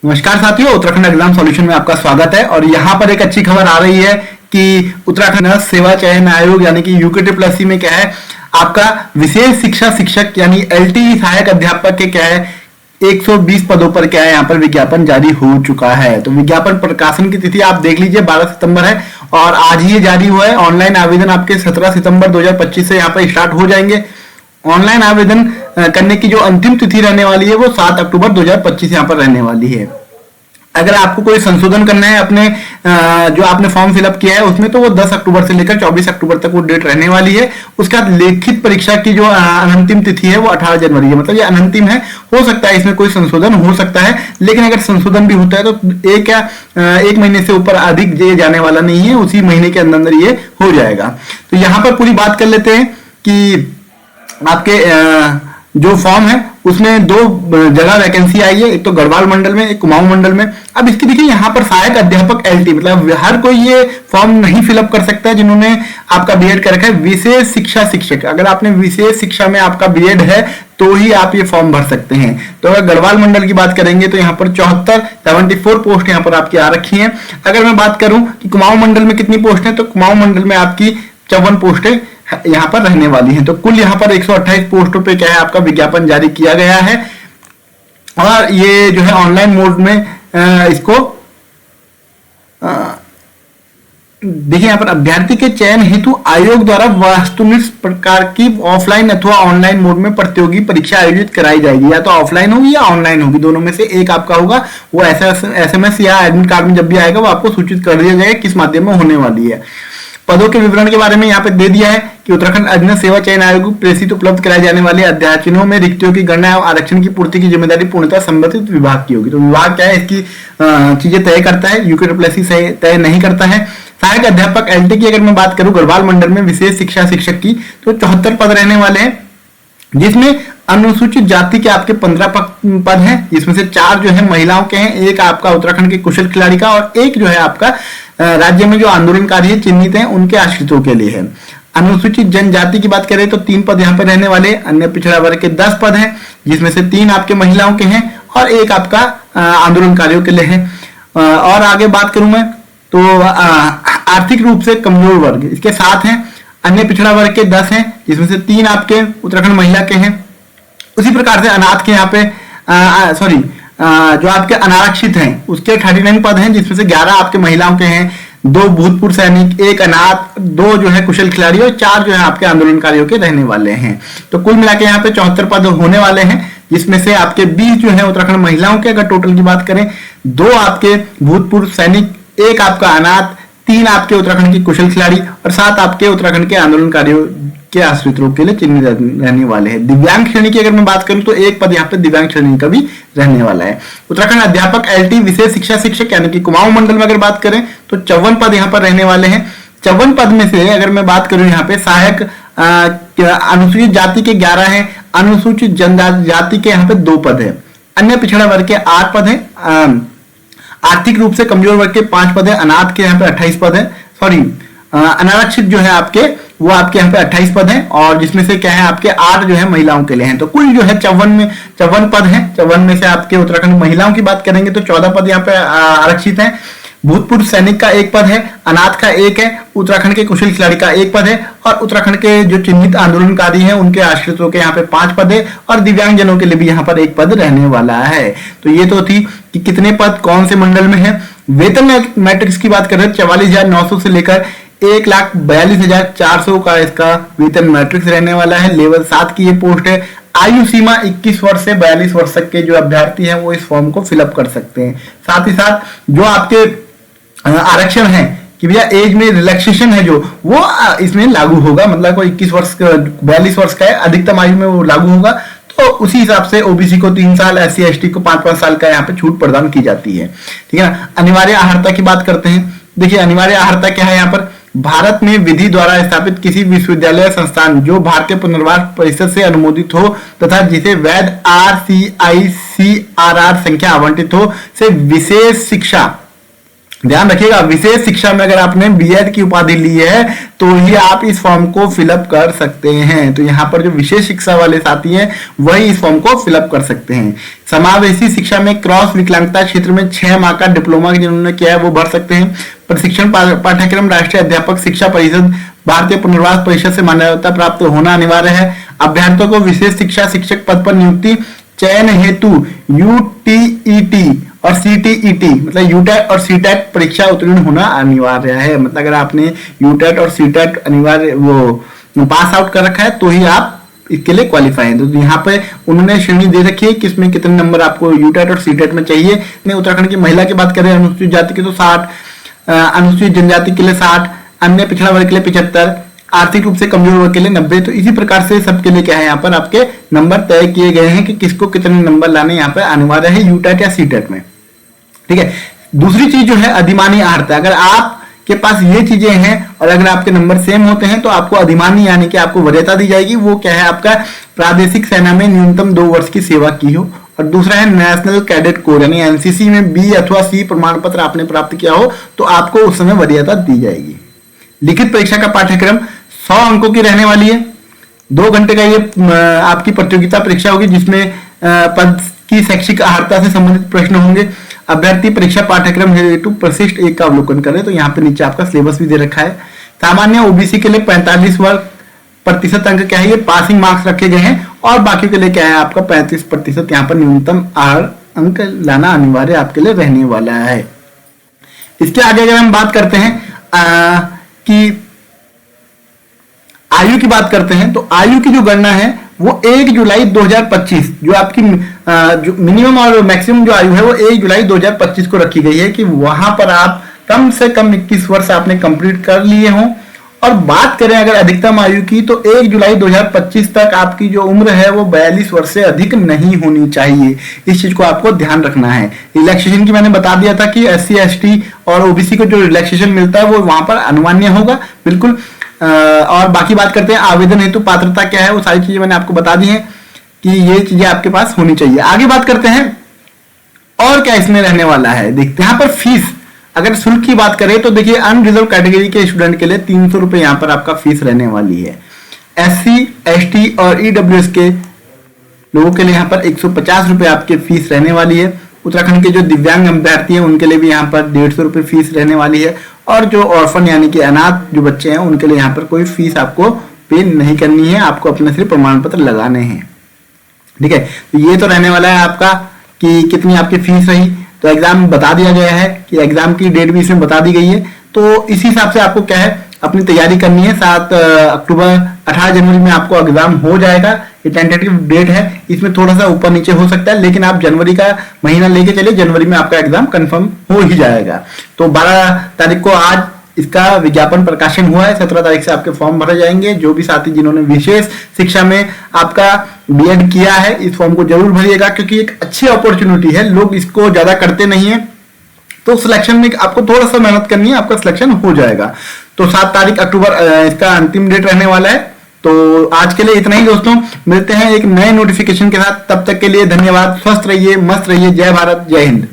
नमस्कार साथियों, Uttarakhand exam solution में आपका स्वागत है। और यहाँ पर एक अच्छी खबर आ रही है कि उत्तराखंड सेवा चयन आयोग यानी कि यूके में क्या है, आपका विशेष शिक्षा शिक्षक यानी एलटी सहायक अध्यापक के क्या है 120 पदों पर क्या है यहाँ पर विज्ञापन जारी हो चुका है। तो विज्ञापन प्रकाशन की तिथि आप देख लीजिए 12 सितंबर है और आज ही ये जारी हुआ है। ऑनलाइन आवेदन आपके 17 सितंबर 2025 से यहाँ पर स्टार्ट हो जाएंगे। ऑनलाइन आवेदन करने की जो अंतिम तिथि रहने वाली है वो 7 अक्टूबर 2025 यहाँ पर रहने वाली है। अगर आपको कोई संशोधन करना है अपने जो आपने फॉर्म फिलअप किया है उसमें, तो वो 10 अक्टूबर से लेकर 24 अक्टूबर तक वो डेट रहने वाली है। उसके बाद लिखित परीक्षा की जो अंतिम तिथि है वो 18 जनवरी है। मतलब ये अंतिम है, हो सकता है इसमें कोई संशोधन हो सकता है, लेकिन अगर संशोधन भी होता है तो एक महीने से ऊपर अधिक ये जाने वाला नहीं है, उसी महीने के अंदर ये हो जाएगा। तो यहाँ पर पूरी बात कर लेते हैं कि आपके जो फॉर्म है उसमें 2 जगह वैकेंसी आई है, एक तो गढ़वाल मंडल में, एक कुमाऊं मंडल में। अब इसकी देखिए यहाँ पर सहायक अध्यापक एलटी, मतलब हर कोई ये फॉर्म नहीं फिलअप कर सकता है जिन्होंने आपका बीएड कर रखा है। विशेष शिक्षा शिक्षक, अगर आपने विशेष शिक्षा में आपका बीएड है तो ही आप ये फॉर्म भर सकते हैं। तो अगर गढ़वाल मंडल की बात करेंगे तो यहाँ पर 74 पोस्ट यहाँ पर आपकी आ रखी है। अगर मैं बात करूं कि कुमाऊं मंडल में कितनी पोस्ट है, तो कुमाऊं मंडल में आपकी 54 पोस्टें यहाँ पर रहने वाली हैं। तो कुल यहाँ पर 128 पोस्टों पे क्या है आपका विज्ञापन जारी किया गया है। और ये जो है ऑनलाइन मोड में इसको देखिए यहाँ पर अभ्यर्थी के चयन हेतु आयोग द्वारा वस्तुनिष्ठ प्रकार की ऑफलाइन अथवा ऑनलाइन मोड में प्रतियोगी परीक्षा आयोजित कराई जाएगी। या तो ऑफलाइन होगी या ऑनलाइन होगी, दोनों में से एक आपका होगा। वो एसएमएस या एडमिट कार्ड में जब भी आएगा वो आपको सूचित कर दिया जाएगा किस माध्यम में होने वाली है। पदों के विवरण के बारे में यहाँ पे दे दिया है कि उत्तराखंड अधीन सेवा चयन आयोग प्रेषित उपलब्ध कराए जाने वाले अध्याचनों में रिक्तियों की गणना एवं आरक्षण की पूर्ति की जिम्मेदारी पूर्णतः संबंधित विभाग की होगी। तो विभाग क्या है इसकी चीजें तय करता है, यूके तय नहीं करता है। सहायक अध्यापक एलटी की अगर मैं बात करूं गढ़वाल मंडल में विशेष शिक्षा शिक्षक की, तो 74 पद रहने वाले हैं, जिसमें अनुसूचित जाति के आपके 15 पद हैं, जिसमें से 4 जो है महिलाओं के हैं, एक आपका उत्तराखंड के कुशल खिलाड़ी का और एक जो है आपका राज्य में जो आंदोलनकारी है चिन्हित हैं उनके आश्रितों के लिए है। अनुसूचित जनजाति की बात करें तो 3 पद यहाँ पर रहने वाले। अन्य पिछड़ा वर्ग के 10 पद हैं, जिसमें से 3 आपके महिलाओं के हैं और एक आपका आंदोलनकारियों के लिए है। और आगे बात करूं मैं तो आर्थिक रूप से कमजोर वर्ग इसके 7 हैं। अन्य पिछड़ा वर्ग के 10 हैं, जिसमें से 3 आपके उत्तराखंड महिला के हैं। उसी प्रकार से अनाथ के यहाँ पे जो आपके अनारक्षित हैं उसके 39 पद हैं, जिसमें से 11 आपके महिलाओं के हैं, 2 भूतपूर्व सैनिक, 1 अनाथ, 2 जो है कुशल खिलाड़ी और 4 जो है आपके आंदोलनकारियों के रहने वाले हैं। तो कुल मिला के यहाँ पे 74 पद होने वाले हैं, जिसमें से आपके 20 जो है उत्तराखंड महिलाओं के अगर टोटल की बात करें, 2 आपके भूतपूर्व सैनिक, 1 आपका अनाथ, 3 आपके उत्तराखंड के कुशल खिलाड़ी और 7 आपके उत्तराखंड के आंदोलनकारियों के आश्रितों के लिए चिन्हित रहने वाले हैं। दिव्यांग श्रेणी की अगर मैं बात करूं तो 1 पद यहाँ पे दिव्यांग श्रेणी का भी रहने वाला है। उत्तराखंड अध्यापक एलटी विशेष शिक्षा शिक्षक यानी कि कुमाऊं मंडल में अगर बात करें तो 54 पद यहाँ पर रहने वाले हैं। 54 पद में से अगर मैं बात करूं यहाँ पे सहायक अनुसूचित जाति के 11 हैं, अनुसूचित जनजाति के यहाँ पे 2 पद है, अन्य पिछड़ा वर्ग के 8 पद है, आर्थिक रूप से कमजोर वर्ग के 5 पद है, अनाथ के यहाँ पे 28 पद है, अनारक्षित जो है आपके वो आपके यहाँ पे 28 पद हैं और जिसमें से क्या है आपके 8 जो है महिलाओं के लिए हैं। तो कुल जो है 54 पद हैं। 54 में से आपके उत्तराखंड महिलाओं की बात करेंगे तो 14 पद यहाँ पे आरक्षित हैं। भूतपूर्व सैनिक का 1 पद है, अनाथ का 1 है, उत्तराखंड के कुशल खिलाड़ी का 1 पद है और उत्तराखंड के जो चिन्हित आंदोलनकारी हैं उनके आश्रितों के यहाँ पे 5 पद है और दिव्यांगजनों के लिए भी यहाँ पर 1 पद रहने वाला है। तो ये तो थी कि कितने पद कौन से मंडल में है। वेतन मैट्रिक्स की बात करें 44,900 से लेकर 1,42,400 का इसका वेतन मैट्रिक्स रहने वाला है। लेवल 7 की ये पोस्ट है। आयु सीमा 21 वर्ष से 42 वर्ष तक के जो अभ्यर्थी हैं वो इस फॉर्म को फिलअप कर सकते हैं। साथ ही साथ जो आपके आरक्षण है कि भैया एज में रिलैक्सेशन है जो वो इसमें लागू होगा, मतलब कोई 21 वर्ष 42 वर्ष का है, अधिकतम आयु में वो लागू होगा। तो उसी हिसाब से ओबीसी को 3 साल, एससी एसटी को 5-5 साल का यहाँ पे छूट प्रदान की जाती है। ठीक है ना। अनिवार्य अर्हता की बात करते हैं। देखिए अनिवार्य अर्हता क्या है यहाँ पर, भारत में विधि द्वारा स्थापित किसी विश्वविद्यालय संस्थान जो भारतीय पुनर्वास परिषद से अनुमोदित हो तथा जिसे वैध RCICRR संख्या आवंटित हो से विशेष शिक्षा, ध्यान रखिएगा विशेष शिक्षा में अगर आपने बीएड की उपाधि ली है तो ही आप इस फॉर्म को फिलअप कर सकते हैं। तो यहाँ पर जो विशेष शिक्षा वाले साथी हैं वही इस फॉर्म को फिलअप कर सकते हैं। समावेशी शिक्षा में क्रॉस विकलांगता क्षेत्र में 6 माह का डिप्लोमा जिन्होंने किया है वो भर सकते हैं। प्रशिक्षण पाठ्यक्रम राष्ट्रीय अध्यापक शिक्षा परिषद, भारतीय पुनर्वास परिषद से मान्यता प्राप्त होना अनिवार्य है। अभ्यर्थियों को विशेष शिक्षा शिक्षक पद पर नियुक्ति चयन हेतु यूटीईटी और सीटीईटी मतलब यूटेट और सीटेट परीक्षा उत्तीर्ण होना अनिवार्य है। मतलब अगर आपने यूटेट और सीटेट अनिवार्य वो पास आउट कर रखा है तो ही आप इसके लिए क्वालिफाई है। तो यहाँ पे उन्होंने श्रेणी दे रखी है कि इसमें कितने नंबर आपको यूटेट और सीटेट में चाहिए। उत्तराखंड की महिला की बात करें अनुसूचित जाति की तो 60, अनुसूचित जनजाति के लिए 60, अन्य पिछड़ा वर्ग के लिए 75, आर्थिक रूप से कमजोर वर्ग के लिए 90। तो इसी प्रकार से सबके लिए क्या है यहाँ पर आपके नंबर तय किए गए हैं कि किसको कितने नंबर लाने यहाँ पे अनिवार्य है यूटेट या सीटेट में। ठीक है। दूसरी चीज जो है अधिमानी अर्हता, अगर आप के पास ये चीजें हैं और अगर आपके नंबर सेम होते हैं तो आपको अधिमानी यानी कि आपको वरीयता दी जाएगी। वो क्या है आपका प्रादेशिक सेना में न्यूनतम 2 वर्ष की सेवा की हो, और दूसरा है नेशनल कैडेट कोर यानी एनसीसी में बी अथवा सी प्रमाण पत्र आपने प्राप्त किया हो तो आपको उस समय वरीयता दी जाएगी। लिखित परीक्षा का पाठ्यक्रम 100 अंकों की रहने वाली है। 2 घंटे का ये आपकी प्रतियोगिता परीक्षा होगी जिसमें पद की शैक्षिक अर्हता से संबंधित प्रश्न होंगे। अभ्यर्थी परीक्षा पाठ्यक्रम हेतु प्रशिष्ट 1 का अवलोकन करें। तो यहाँ पे नीचे आपका सिलेबस भी दे रखा है। सामान्य ओबीसी के लिए 45% अंक क्या है ये पासिंग मार्क्स रखे गए हैं, और बाकी के लिए क्या है आपका 35% यहाँ पर न्यूनतम अंक लाना अनिवार्य आपके लिए रहने वाला है। इसके आगे अगर हम बात करते हैं कि आयु की बात करते हैं तो आयु की जो गणना है वो 1 जुलाई 2025 जो आपकी जो मिनिमम और मैक्सिमम जो आयु है वो 1 जुलाई 2025 को रखी गई है कि वहां पर आप कम से कम 21 वर्ष आपने कंप्लीट कर लिए हों। और बात करें अगर अधिकतम आयु की तो 1 जुलाई 2025 तक आपकी जो उम्र है वो 42 वर्ष से अधिक नहीं होनी चाहिए। इस चीज को आपको ध्यान रखना है। रिलैक्सेशन की मैंने बता दिया था कि SC ST और ओबीसी को जो रिलैक्सेशन मिलता है वो वहां पर अनुमान्य होगा बिल्कुल। और बाकी बात करते हैं आवेदन हेतु पात्रता क्या है, वो सारी चीजें मैंने आपको बता दी हैं कि ये चीजें आपके पास होनी चाहिए। आगे बात करते हैं और क्या इसमें रहने वाला है। देखते हैं यहाँ पर फीस, अगर शुल्क की बात करें तो देखिए अनरिजर्व कैटेगरी के स्टूडेंट के लिए 300 रुपए यहाँ पर आपका फीस रहने वाली है। SC ST और EWS के लोगों के लिए यहाँ पर 150 रुपए आपकी फीस रहने वाली है। उत्तराखंड के जो दिव्यांग अभ्यर्थी हैं उनके लिए भी यहाँ पर 150 रुपए फीस रहने वाली है। और जो ऑर्फन यानी कि अनाथ जो बच्चे हैं उनके लिए यहाँ पर कोई फीस आपको पे नहीं करनी है, आपको अपने सिर्फ प्रमाण पत्र लगाने हैं। ठीक है। तो ये तो रहने वाला है आपका कि कितनी आपकी फीस रही। तो एग्जाम बता दिया गया है कि एग्जाम की डेट भी इसमें बता दी गई है। तो इसी हिसाब से आपको क्या है अपनी तैयारी करनी है। 7 अक्टूबर 18 जनवरी में आपको एग्जाम हो जाएगा। ये टेंटेटिव डेट है, इसमें थोड़ा सा ऊपर नीचे हो सकता है लेकिन आप जनवरी का महीना लेके चलिए, जनवरी में आपका एग्जाम कंफर्म हो ही जाएगा। तो 12 तारीख को आज इसका विज्ञापन प्रकाशन हुआ है। 17 तारीख से आपके फॉर्म भरे जाएंगे। जो भी साथी जिन्होंने विशेष शिक्षा में आपका बीएड किया है इस फॉर्म को जरूर भरिएगा, क्योंकि एक अच्छी अपॉर्चुनिटी है, लोग इसको ज्यादा करते नहीं है। तो सिलेक्शन में आपको थोड़ा सा मेहनत करनी है, आपका सिलेक्शन हो जाएगा। तो 7 तारीख अक्टूबर इसका अंतिम डेट रहने वाला है। तो आज के लिए इतना ही दोस्तों, मिलते हैं एक नए नोटिफिकेशन के साथ। तब तक के लिए धन्यवाद। स्वस्थ रहिए, मस्त रहिए। जय भारत, जय हिंद।